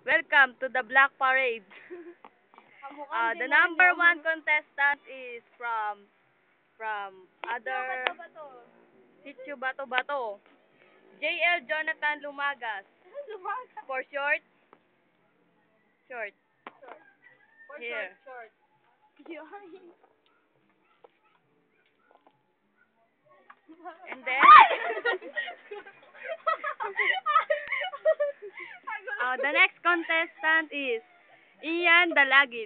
Welcome to the Black Parade. The number one contestant is from other Sitio Bato Bato. JL Jonathan Lumagas. For short. Short. Here. Short. And then the next contestant is Ian Dalagit.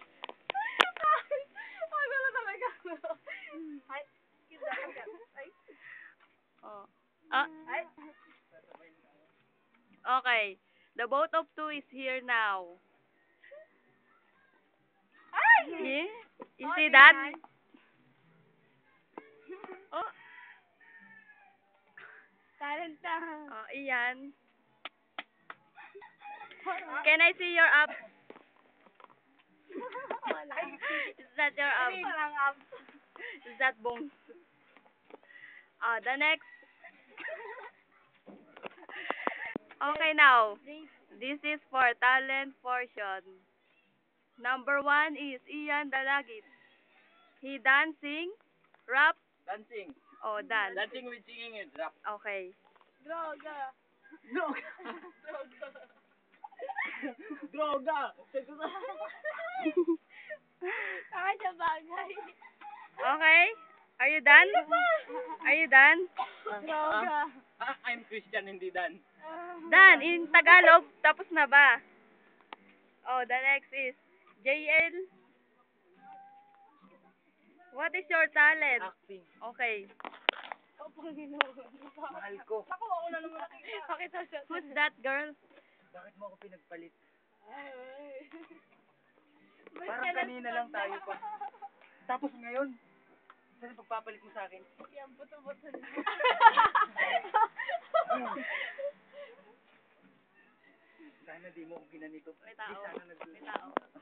Ano talaga? Ay, Oh. Okay. The both of two is here now. Yeah? You see that? Oh. talent na. Oh, Ian. Can I see your abs? Wala. Is that your abs? Walang abs. Is that bones? The next. Okay, now. This is for talent portion. Number 1 is Ian Dalagit. He dancing, rap. Dancing. Oh, dance. Dancing with singing and rap. Okay. Droga. Droga. Droga. Droga. Saka siya bagay. Okay? Are you done? Are you done? Droga. I'm Christian, hindi Dan. Done. In Tagalog, tapos na ba? Oh, the next is JL. What is your talent? Acting. Okay. Oh, Panginoon. Mahal ko. Ako na naman. Pakita siya. Who's that girl? Bakit mo ako pinagpalit? Ay. Parang kanina lang tayo pa. Tapos ngayon, saan pagpapalit mo sa akin? Yan, buto-buto na. Sana di mo ako ginanito. May tao. Di sana May tao.